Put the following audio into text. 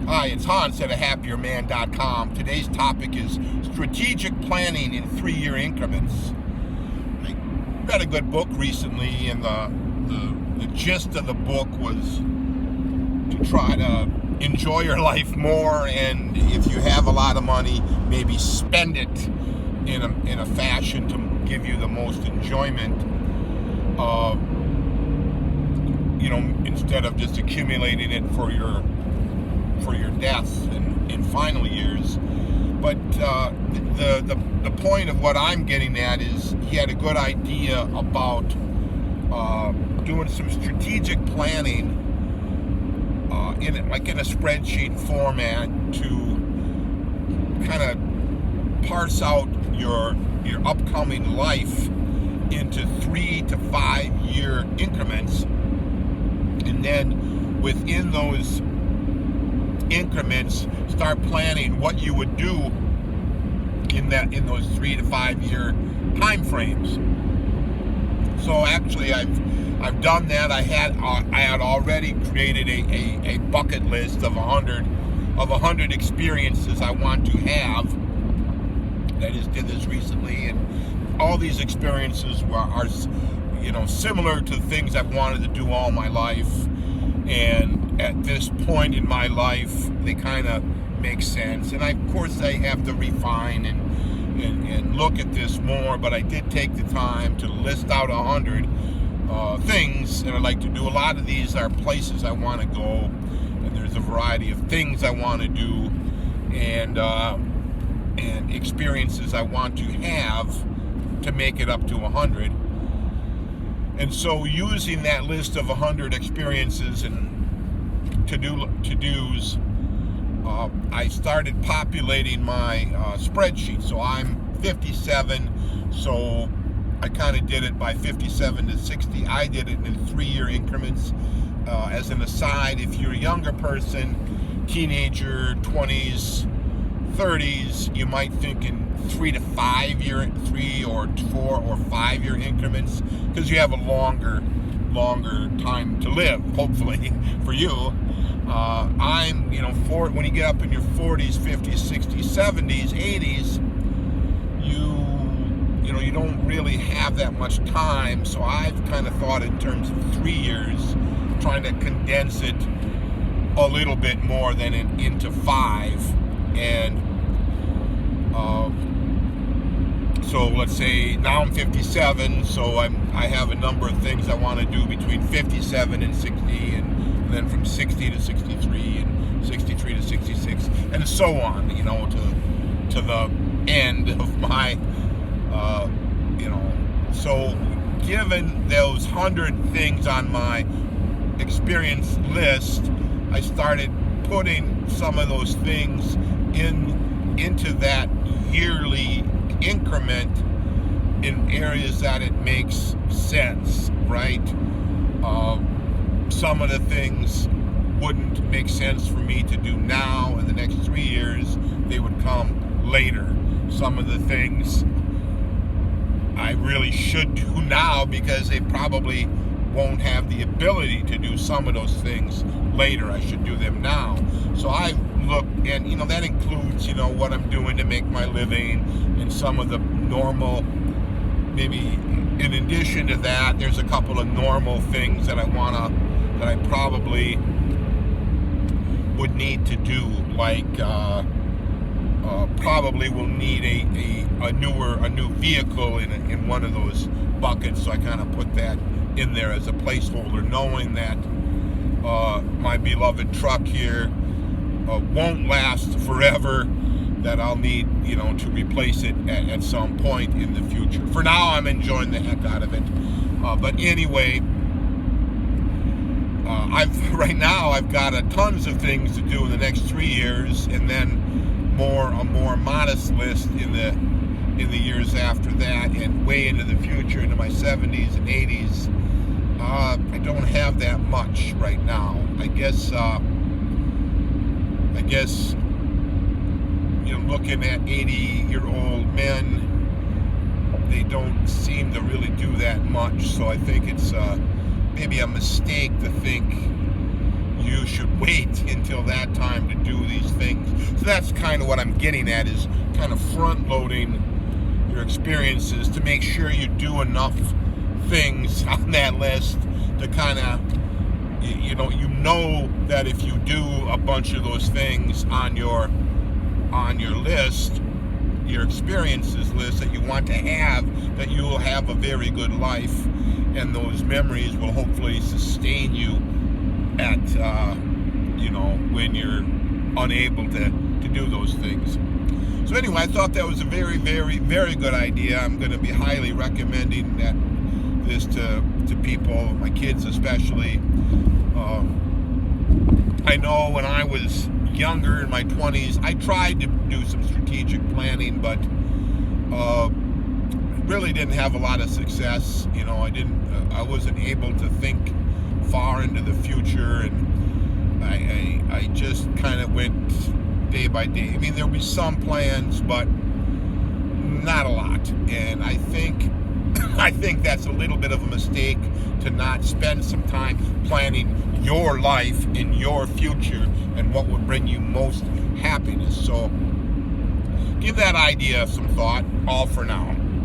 Hi, it's Hans at ahappierman.com. Today's topic is strategic planning in 3-year increments. I read a good book recently, and the gist of the book was to try to enjoy your life more, and if you have a lot of money, maybe spend it in a fashion to give you the most enjoyment. Instead of just accumulating it for your death in final years. But the point of what I'm getting at is he had a good idea about doing some strategic planning in a spreadsheet format to kind of parse out your upcoming life into 3 to 5 year increments, and then within those increments start planning what you would do in those 3 to 5 year time frames. So actually I've done that. I had already created a bucket list of 100 experiences I want to have. I just did this recently, and all these experiences are similar to things I've wanted to do all my life. And at this point in my life, they kind of make sense. And of course, I have to refine and look at this more. But I did take the time to list out 100 things, and I'd like to do. A lot of these are places I want to go, and there's a variety of things I want to do, and experiences I want to have to make it up to 100. And so using that list of 100 experiences and to-dos, I started populating my spreadsheet. So I'm 57, so I kind of did it by 57 to 60. I did it in 3-year increments. As an aside, if you're a younger person, teenager, 20s, 30s, you might think in 3 to 5 year, 3 or 4 or 5 year increments, because you have a longer time to live, hopefully, for you. When you get up in your 40s, 50s, 60s, 70s, 80s, you don't really have that much time. So I've kind of thought in terms of 3 years, trying to condense it a little bit more than into 5. And so let's say now I'm 57, so I have a number of things I want to do between 57 and 60, and then from 60 to 63, and 63 to 66, and so on, to the end of my, So given those 100 things on my experience list, I started putting some of those things into that yearly increment in areas that it makes sense, right? Some of the things wouldn't make sense for me to do now in the next 3 years. They would come later. Some of the things I really should do now because they probably won't have the ability to do some of those things later. I should do them now. So I look, and that includes what I'm doing to make my living, and some of the normal, maybe in addition to that, there's a couple of normal things that I probably would need to do, like probably will need a new vehicle in one of those buckets. So I kind of put that in there as a placeholder, knowing that my beloved truck here won't last forever, that I'll need to replace it at some point in the future. For now, I'm enjoying the heck out of it. But anyway, I've got tons of things to do in the next 3 years, and then a more modest list in the years after that, and way into the future, into my 70s and 80s. I don't have that much right now. I guess looking at 80-year-old men, they don't seem to really do that much. So I think it's maybe a mistake to think you should wait until that time to do these things. So that's kind of what I'm getting at, is kind of front loading your experiences to make sure you do enough things on that list to kind of, you know that if you do a bunch of those things on your list, your experiences list that you want to have, that you will have a very good life, and those memories will hopefully sustain you at when you're unable to do those things. So anyway, I thought that was a very, very, very good idea. I'm going to be highly recommending this to people, my kids especially. I know when I was younger, in my 20s, I tried to do some strategic planning, but really didn't have a lot of success. I wasn't able to think far into the future, and I just kind of went day by day. I mean, there'll be some plans, but not a lot. And I think that's a little bit of a mistake, to not spend some time planning your life in your future and what would bring you most happiness. So give that idea some thought, all for now.